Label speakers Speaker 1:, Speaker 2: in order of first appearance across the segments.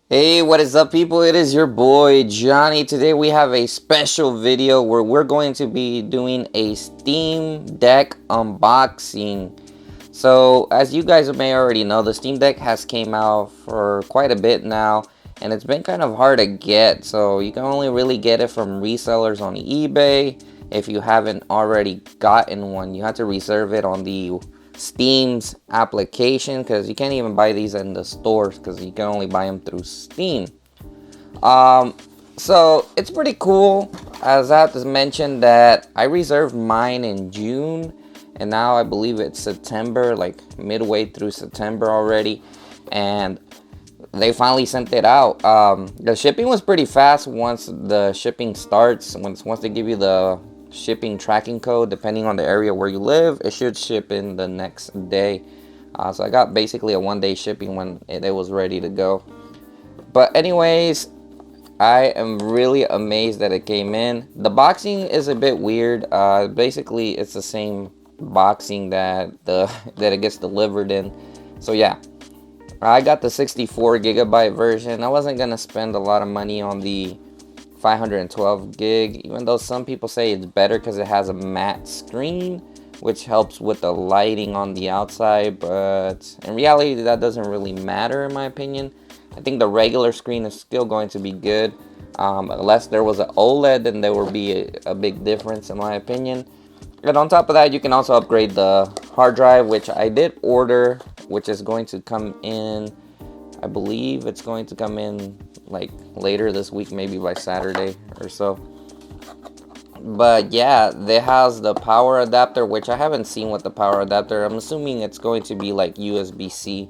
Speaker 1: Hey, what is up, people? It is your boy Johnny. Today we have a special video where we're going to be doing a Steam Deck unboxing. So, as you guys may already know, the Steam Deck has came out for quite a bit now, and it's been kind of hard to get. So, you can only really get it from resellers on eBay. If you haven't already gotten one, you have to reserve it on the Steam's application, because you can't even buy these in the stores because you can only buy them through Steam. Um, so it's pretty cool. As I have to mention that I reserved mine in June, and now I believe it's September, like midway through September already, and they finally sent it out. The shipping was pretty fast once the shipping starts. Once they give you the shipping tracking code, depending on the area where you live, it should ship in the next day. So I got basically a 1-day shipping when it was ready to go. But anyways, I am really amazed that it came in. The boxing is a bit weird. Basically, it's the same boxing that that it gets delivered in. So yeah, I got the 64 gigabyte version. I wasn't gonna spend a lot of money on the 512 gig, even though some people say it's better because it has a matte screen, which helps with the lighting on the outside. But in reality, that doesn't really matter in my opinion. I think the regular screen is still going to be good. Unless there was an OLED, then there would be a big difference in my opinion. And on top of that, you can also upgrade the hard drive, which I did order, which is going to come in, I believe it's going to come in like later this week, maybe by Saturday or so. But yeah, it has the power adapter, which I haven't seen with the power adapter. I'm assuming it's going to be like USB-C.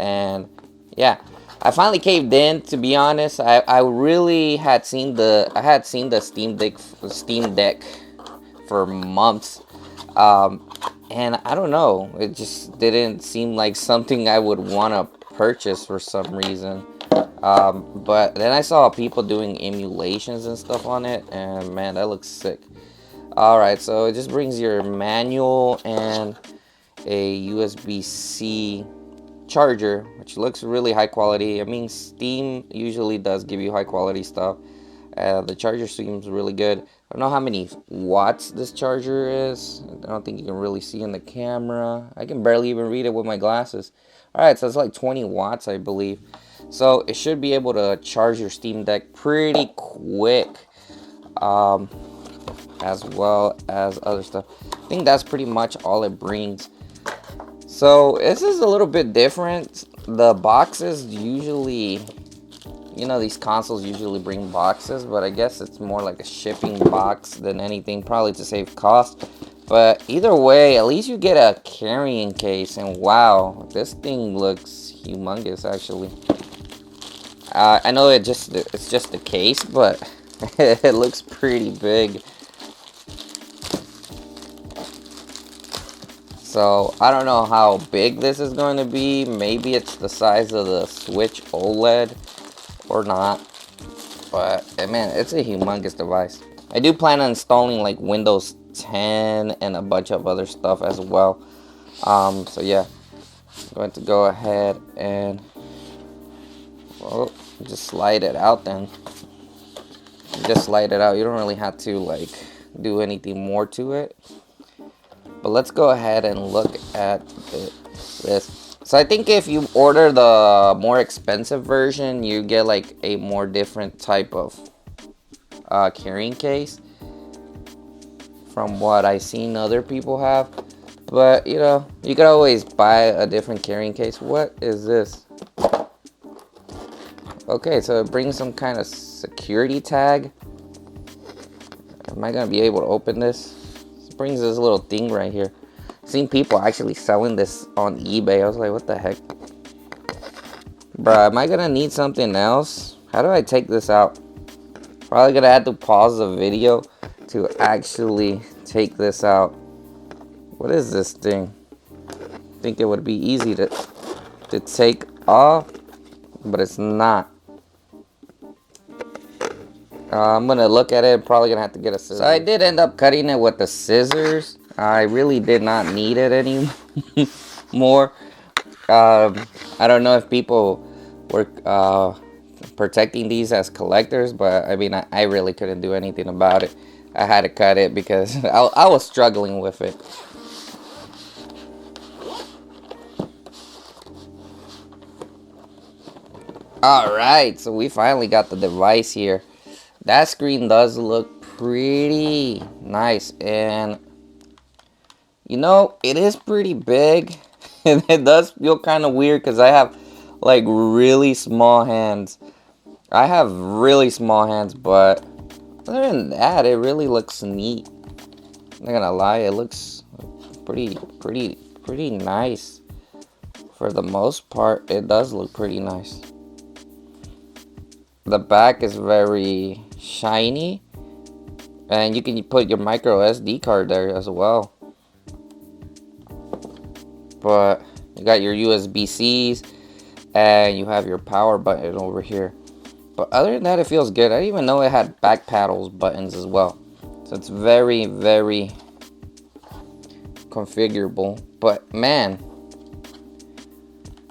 Speaker 1: And yeah, I finally caved in, to be honest. I really had seen the Steam Deck for months. And I don't know, it just didn't seem like something I would want to purchase for some reason. But then I saw people doing emulations and stuff on it, and man, that looks sick. Alright, so it just brings your manual and a USB-C charger, which looks really high quality. I mean, Steam usually does give you high quality stuff. The charger seems really good. I don't know how many watts this charger is. I don't think you can really see in the camera. I can barely even read it with my glasses. Alright, so it's like 20 watts, I believe. So it should be able to charge your Steam Deck pretty quick. Um, as well as other stuff. I think that's pretty much all it brings. So this is a little bit different. The boxes usually, these consoles usually bring boxes, but I guess it's more like a shipping box than anything, probably to save cost. But either way, at least you get a carrying case, and wow, this thing looks humongous actually. I know it's just a case, but it looks pretty big. So I don't know how big this is going to be. Maybe it's the size of the Switch OLED or not. But man, it's a humongous device. I do plan on installing like Windows 10 and a bunch of other stuff as well. So yeah, I'm going to go ahead and, well, just slide it out then. Just slide it out. You don't really have to like do anything more to it. But let's go ahead and look at this. So I think if you order the more expensive version, you get like a more different type of carrying case from what I've seen other people have. But you could always buy a different carrying case. What is this? Okay, so it brings some kind of security tag. Am I gonna be able to open this? It brings this little thing right here. I've seen people actually selling this on eBay. I was like, what the heck? Bruh, am I gonna need something else? How do I take this out? Probably gonna have to pause the video to actually take this out. What is this thing? I think it would be easy to take off, but it's not. I'm gonna look at it. Probably gonna have to get a scissors. So I did end up cutting it with the scissors. I really did not need it anymore. I don't know if people were protecting these as collectors, but I mean, I really couldn't do anything about it. I had to cut it because I was struggling with it. Alright, so we finally got the device here. That screen does look pretty nice, and you know, it is pretty big. And it does feel kind of weird because I have like really small hands. I have really small hands, but other than that, it really looks neat. I'm not gonna lie, it looks pretty nice. For the most part, it does look pretty nice. The back is very shiny, and you can put your micro SD card there as well. But you got your USB-Cs, and you have your power button over here. But other than that, it feels good. I didn't even know it had back paddles buttons as well. So it's very configurable. But man,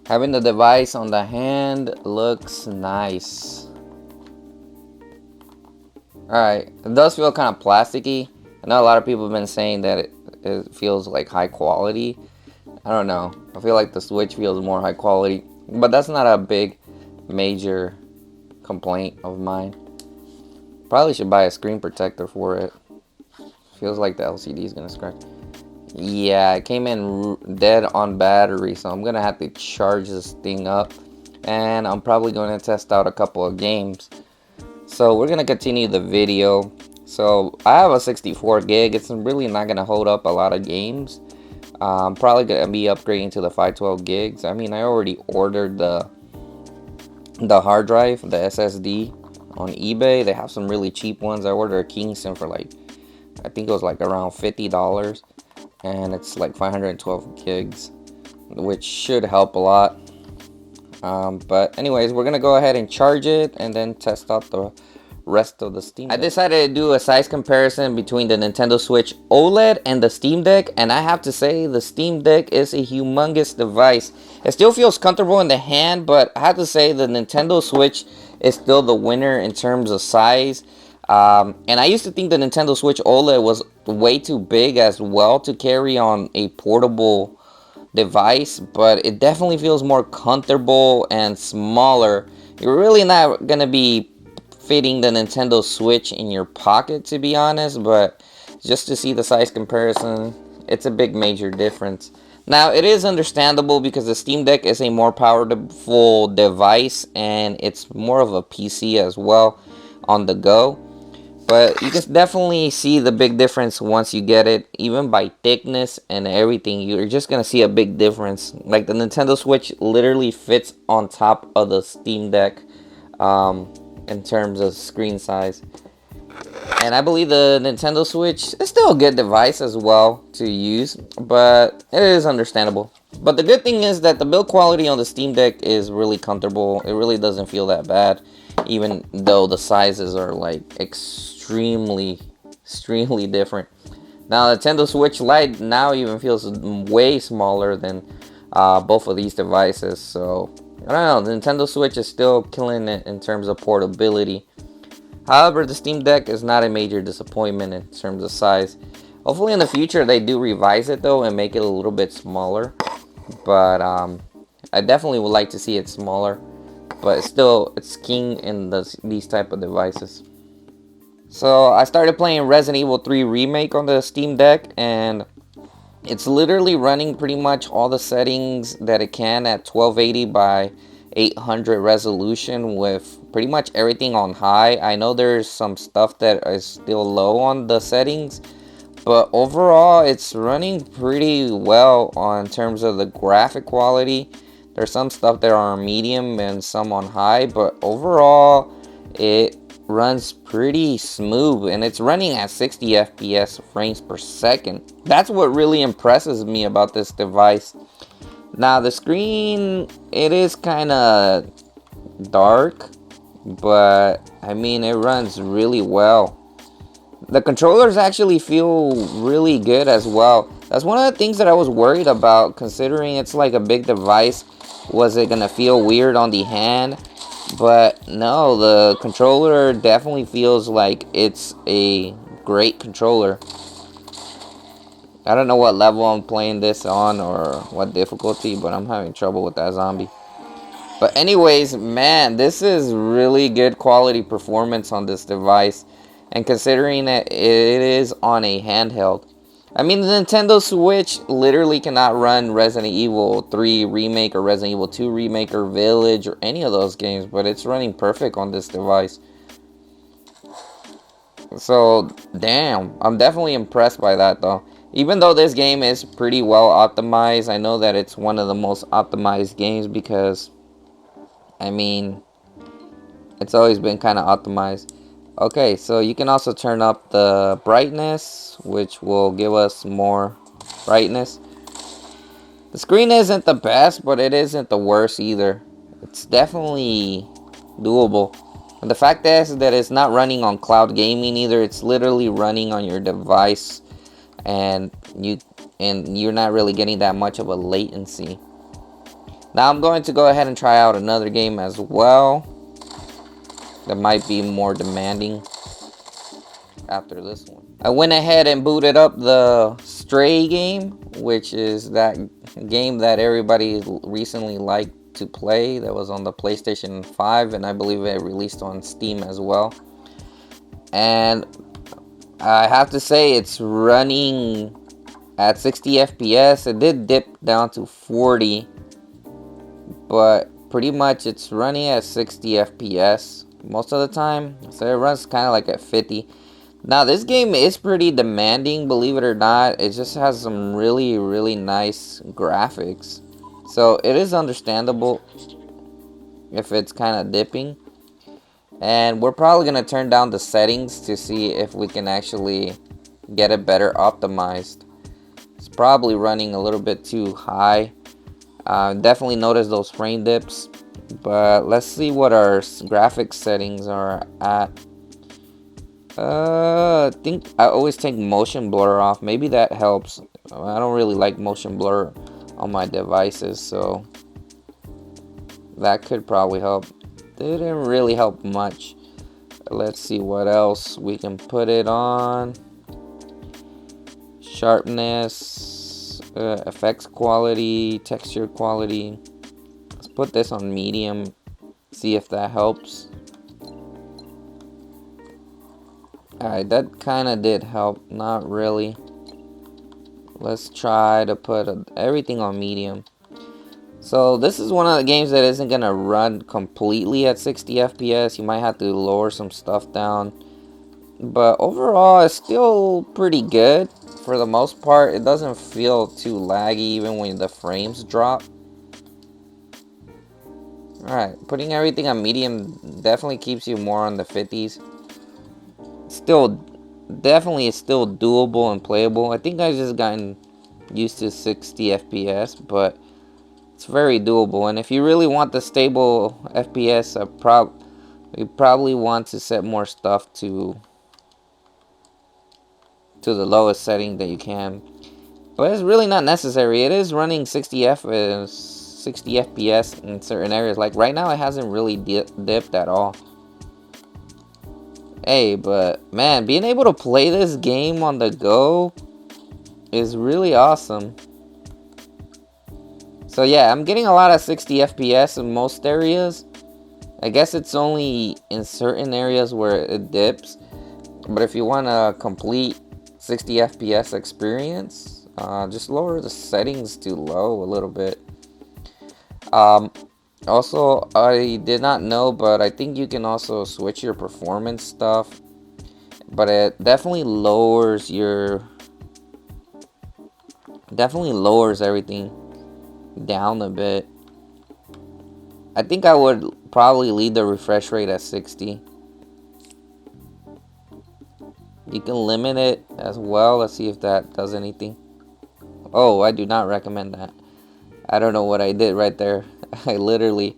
Speaker 1: having the device on the hand looks nice. Alright, it does feel kind of plasticky. I know a lot of people have been saying that it feels like high quality. I don't know. I feel like the Switch feels more high quality. But that's not a big, major complaint of mine. Probably should buy a screen protector for it. Feels like the LCD is gonna scratch. Yeah, it came in dead on battery, so I'm gonna have to charge this thing up, and I'm probably going to test out a couple of games. So we're gonna continue the video. So I have a 64 gig. It's really not gonna hold up a lot of games. I'm probably gonna be upgrading to the 512 gigs. I mean, I already ordered the hard drive, the SSD, on eBay. They have some really cheap ones. I ordered a Kingston for like, I think it was like around $50, and it's like 512 gigs, which should help a lot. But anyways, we're gonna go ahead and charge it and then test out the rest of the Steam Deck. I decided to do a size comparison between the Nintendo Switch OLED and the Steam Deck, and I have to say the Steam Deck is a humongous device. It still feels comfortable in the hand, but I have to say the Nintendo Switch is still the winner in terms of size. And I used to think the Nintendo Switch OLED was way too big as well to carry on a portable device, but it definitely feels more comfortable and smaller. You're really not gonna be fitting the Nintendo Switch in your pocket, to be honest, but just to see the size comparison, it's a big major difference. Now, it is understandable because the Steam Deck is a more powerful device, and it's more of a PC as well on the go. But you can definitely see the big difference once you get it. Even by thickness and everything, you're just going to see a big difference. Like the Nintendo Switch literally fits on top of the Steam Deck in terms of screen size. And I believe the Nintendo Switch is still a good device as well to use, but it is understandable. But the good thing is that the build quality on the Steam Deck is really comfortable. It really doesn't feel that bad, even though the sizes are like extremely different. Now, Nintendo Switch Lite now even feels way smaller than both of these devices. So, I don't know. The Nintendo Switch is still killing it in terms of portability. However, the Steam Deck is not a major disappointment in terms of size. Hopefully in the future they do revise it though and make it a little bit smaller. But I definitely would like to see it smaller. But still, it's king in these type of devices. So I started playing Resident Evil 3 Remake on the Steam Deck, and it's literally running pretty much all the settings that it can at 1280 by 800 resolution with pretty much everything on high. I know there's some stuff that is still low on the settings, but overall it's running pretty well in terms of the graphic quality. There's some stuff that are on medium and some on high, but overall it runs pretty smooth, and it's running at 60 FPS frames per second. That's what really impresses me about this device. Now the screen, it is kind of dark, but I mean it runs really well. The controllers actually feel really good as well. That's one of the things that I was worried about, considering it's like a big device. Was it gonna feel weird on the hand? But no, the controller definitely feels like it's a great controller. I don't know what level I'm playing this on or what difficulty, but I'm having trouble with that zombie. But anyways, man, this is really good quality performance on this device. And considering that it is on a handheld. I mean, the Nintendo Switch literally cannot run Resident Evil 3 Remake or Resident Evil 2 Remake or Village or any of those games. But it's running perfect on this device. So, damn, I'm definitely impressed by that though. Even though this game is pretty well optimized, I know that it's one of the most optimized games because, I mean, it's always been kind of optimized. Okay, so you can also turn up the brightness, which will give us more brightness. The screen isn't the best, but it isn't the worst either. It's definitely doable. And the fact is that it's not running on cloud gaming either. It's literally running on your device, and you're not really getting that much of a latency. Now I'm going to go ahead and try out another game as well that might be more demanding after this one. I went ahead and booted up the Stray game, which is that game that everybody recently liked to play, that was on the PlayStation 5, and I believe it released on Steam as well. And I have to say it's running at 60 FPS. It did dip down to 40, but pretty much it's running at 60 FPS most of the time. So it runs kind of like at 50. Now this game is pretty demanding, believe it or not. It just has some really, really nice graphics. So it is understandable if it's kind of dipping. And we're probably going to turn down the settings to see if we can actually get it better optimized. It's probably running a little bit too high. Definitely notice those frame dips. But let's see what our graphics settings are at. I think I always take motion blur off. Maybe that helps. I don't really like motion blur on my devices, so that could probably help. Didn't really help much. Let's see what else we can put it on. Sharpness, effects quality, texture quality. Let's put this on medium, see if that helps. Alright, that kind of did help. Not really. Let's try to put everything on medium. So this is one of the games that isn't going to run completely at 60 FPS. You might have to lower some stuff down. But overall, it's still pretty good. For the most part, it doesn't feel too laggy even when the frames drop. Alright, putting everything on medium definitely keeps you more on the 50s. Still, definitely it's still doable and playable. I think I've just gotten used to 60 FPS, but it's very doable. And if you really want the stable FPS, you probably want to set more stuff to the lowest setting that you can. But it's really not necessary. It is running 60 FPS in certain areas. Like right now, it hasn't really dipped at all. Hey, but man, being able to play this game on the go is really awesome. So yeah, I'm getting a lot of 60 FPS in most areas. I guess it's only in certain areas where it dips. But if you want a complete 60 FPS experience, just lower the settings to low a little bit. Also, I did not know, but I think you can also switch your performance stuff. But it definitely lowers everything down a bit. I think I would probably leave the refresh rate at 60. You can limit it as well. Let's see if that does anything. Oh, I do not recommend that. I don't know what I did right there. I literally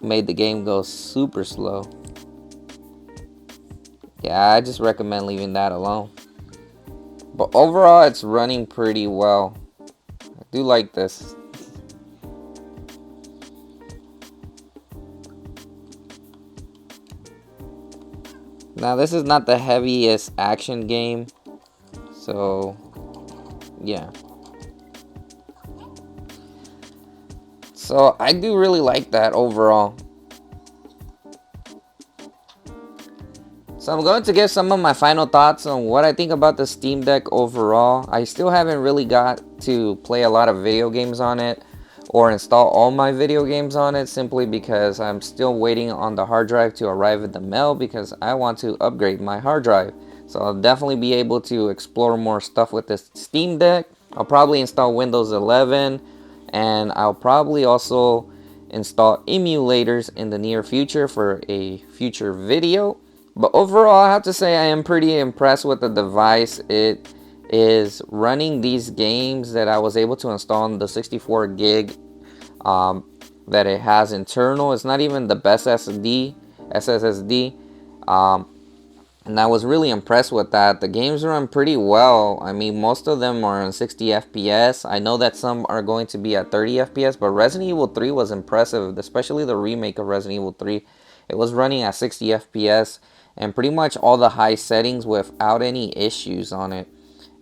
Speaker 1: made the game go super slow. Yeah, I just recommend leaving that alone. But overall, it's running pretty well. I do like this. Now this is not the heaviest action game, so yeah. So I do really like that overall. So I'm going to give some of my final thoughts on what I think about the Steam Deck overall. I still haven't really got to play a lot of video games on it or install all my video games on it, simply because I'm still waiting on the hard drive to arrive in the mail because I want to upgrade my hard drive. So I'll definitely be able to explore more stuff with this Steam Deck. I'll probably install Windows 11, and I'll probably also install emulators in the near future for a future video. But overall, I have to say I am pretty impressed with the device. It is running these games that I was able to install on the 64 gig that it has internal. It's not even the best SSD. And I was really impressed with that. The games run pretty well. I mean, most of them are on 60 FPS. I know that some are going to be at 30 FPS, but Resident Evil 3 was impressive, especially the remake of Resident Evil 3. It was running at 60 FPS and pretty much all the high settings without any issues on it.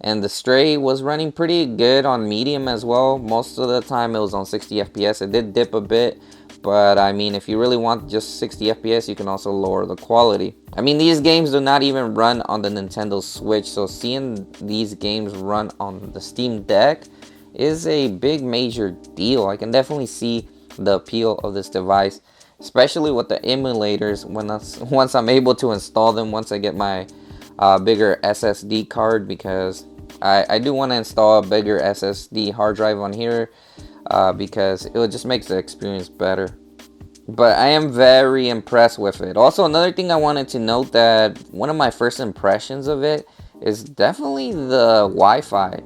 Speaker 1: And the Stray was running pretty good on medium as well. Most of the time it was on 60 FPS. It did dip a bit, but I mean, if you really want just 60 FPS, you can also lower the quality. I mean, these games do not even run on the Nintendo Switch, so seeing these games run on the Steam Deck is a big major deal. I can definitely see the appeal of this device, especially with the emulators once I'm able to install them, once I get my bigger SSD card, because I do want to install a bigger SSD hard drive on here because it just makes the experience better. But I am very impressed with it. Also, another thing I wanted to note, that one of my first impressions of it is definitely the Wi-Fi.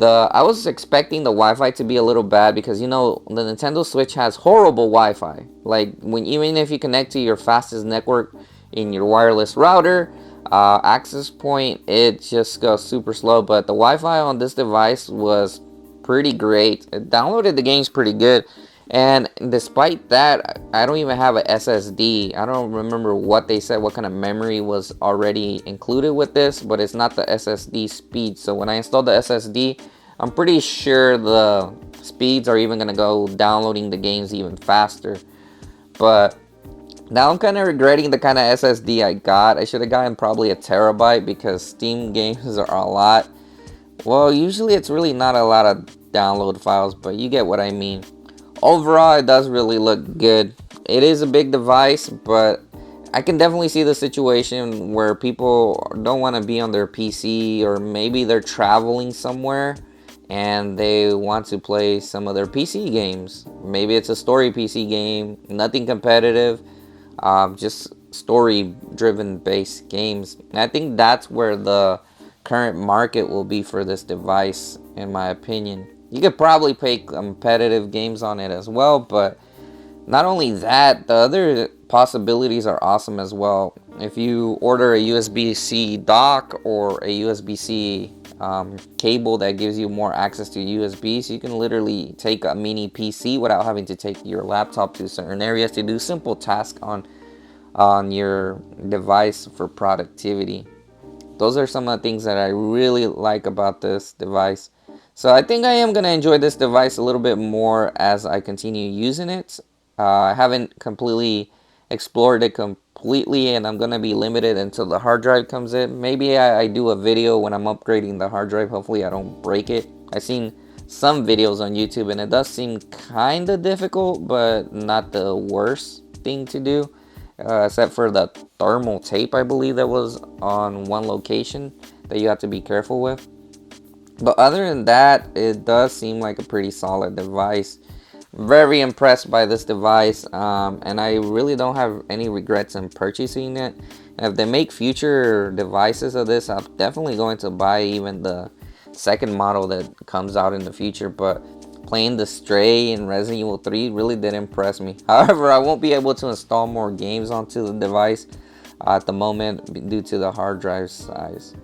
Speaker 1: I was expecting the Wi-Fi to be a little bad because, you know, the Nintendo Switch has horrible Wi-Fi. Like, even if you connect to your fastest network in your wireless router, access point, it just goes super slow. But the Wi-Fi on this device was pretty great. It downloaded the games pretty good. And despite that, I don't even have a SSD. I don't remember what they said, what kind of memory was already included with this, but it's not the SSD speed. So when I install the SSD, I'm pretty sure the speeds are even going to go downloading the games even faster. But now I'm kind of regretting the kind of SSD I got. I should have gotten probably a terabyte, because Steam games are a lot. Well, usually it's really not a lot of download files, but you get what I mean. Overall, it does really look good. It is a big device, but I can definitely see the situation where people don't want to be on their PC, or maybe they're traveling somewhere and they want to play some of their PC games. Maybe it's a story PC game, nothing competitive, just story driven based games. And I think that's where the current market will be for this device, in my opinion. You could probably play competitive games on it as well, but not only that, the other possibilities are awesome as well. If you order a USB-C dock or a USB-C cable that gives you more access to USB, so you can literally take a mini PC without having to take your laptop to certain areas to do simple tasks on your device for productivity. Those are some of the things that I really like about this device. So I think I am going to enjoy this device a little bit more as I continue using it. I haven't completely explored it completely, and I'm going to be limited until the hard drive comes in. Maybe I do a video when I'm upgrading the hard drive. Hopefully I don't break it. I've seen some videos on YouTube, and it does seem kind of difficult, but not the worst thing to do. Except for the thermal tape, I believe, that was on one location that you have to be careful with. But other than that, it does seem like a pretty solid device. Very impressed by this device, and I really don't have any regrets in purchasing it. And if they make future devices of this, I'm definitely going to buy even the second model that comes out in the future. But playing the Stray and Resident Evil 3 really did impress me. However, I won't be able to install more games onto the device at the moment due to the hard drive size.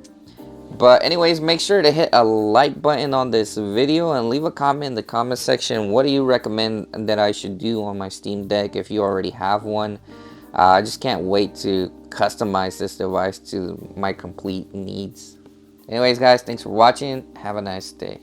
Speaker 1: But anyways, make sure to hit a like button on this video and leave a comment in the comment section. What do you recommend that I should do on my Steam Deck if you already have one? I just can't wait to customize this device to my complete needs. Anyways, guys, thanks for watching. Have a nice day.